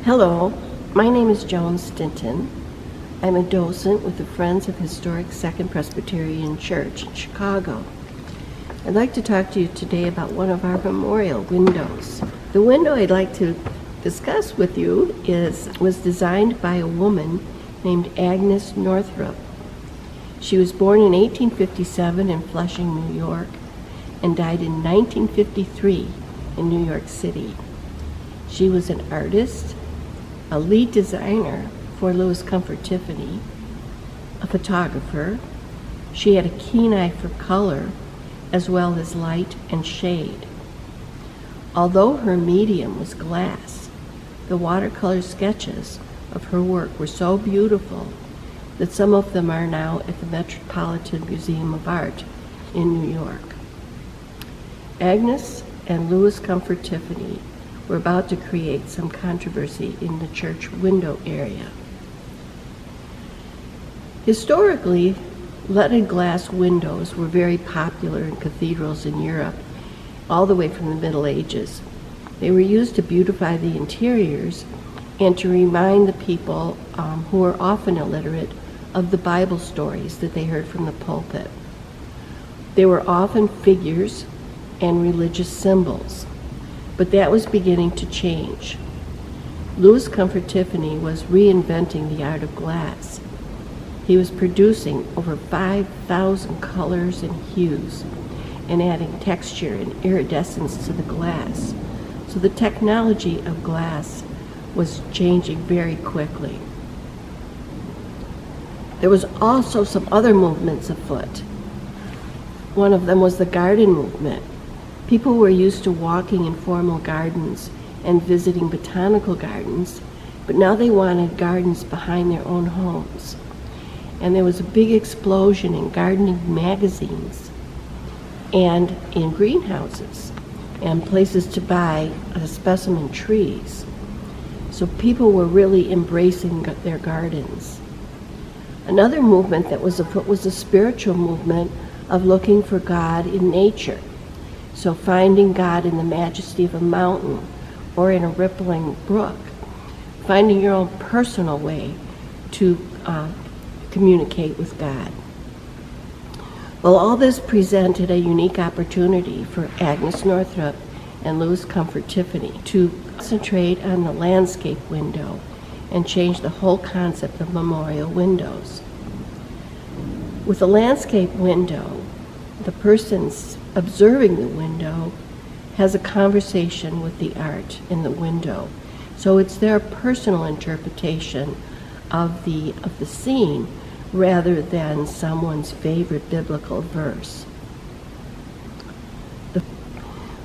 Hello, my name is Joan Stinton. I'm a docent with the Friends of Historic Second Presbyterian Church in Chicago. I'd like to talk to you today about one of our memorial windows. The window I'd like to discuss with you was designed by a woman named Agnes Northrop. She was born in 1857 in Flushing, New York, and died in 1953 in New York City. She was an artist, a lead designer for Louis Comfort Tiffany, a photographer. She had a keen eye for color as well as light and shade. Although her medium was glass, the watercolor sketches of her work were so beautiful that some of them are now at the Metropolitan Museum of Art in New York. Agnes and Louis Comfort Tiffany were about to create some controversy in the church window area. Historically, leaded glass windows were very popular in cathedrals in Europe, all the way from the Middle Ages. They were used to beautify the interiors and to remind the people who were often illiterate of the Bible stories that they heard from the pulpit. They were often figures and religious symbols, but that was beginning to change. Louis Comfort Tiffany was reinventing the art of glass. He was producing over 5,000 colors and hues and adding texture and iridescence to the glass. So the technology of glass was changing very quickly. There was also some other movements afoot. One of them was the garden movement. People were used to walking in formal gardens and visiting botanical gardens, but now they wanted gardens behind their own homes. And there was a big explosion in gardening magazines and in greenhouses and places to buy specimen trees. So people were really embracing their gardens. Another movement that was afoot was a spiritual movement of looking for God in nature. So finding God in the majesty of a mountain or in a rippling brook, finding your own personal way to communicate with God. Well, all this presented a unique opportunity for Agnes Northrop and Louis Comfort Tiffany to concentrate on the landscape window and change the whole concept of memorial windows. With a landscape window, the person's observing the window has a conversation with the art in the window. So it's their personal interpretation of the scene rather than someone's favorite biblical verse.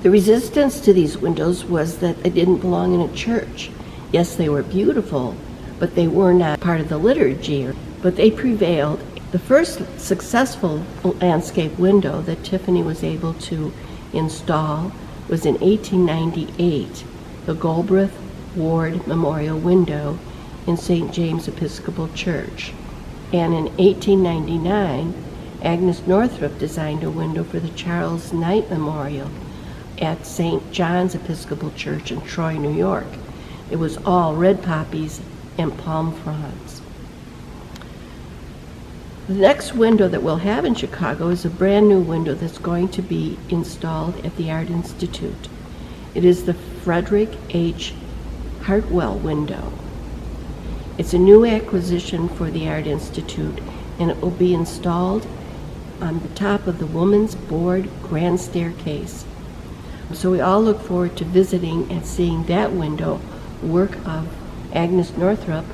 The resistance to these windows was that they didn't belong in a church. Yes, they were beautiful, but they were not part of the liturgy, but they prevailed. The first successful landscape window that Tiffany was able to install was in 1898, the Galbraith Ward Memorial Window in St. James Episcopal Church. And in 1899, Agnes Northrop designed a window for the Charles Knight Memorial at St. John's Episcopal Church in Troy, New York. It was all red poppies and palm fronds. The next window that we'll have in Chicago is a brand new window that's going to be installed at the Art Institute. It is the Frederick H. Hartwell window. It's a new acquisition for the Art Institute, and it will be installed on the top of the Woman's Board Grand Staircase. So we all look forward to visiting and seeing that window, work of Agnes Northrop,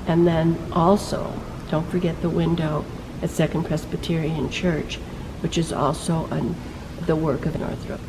and then also, don't forget the window at Second Presbyterian Church, which is also the work of Northrop.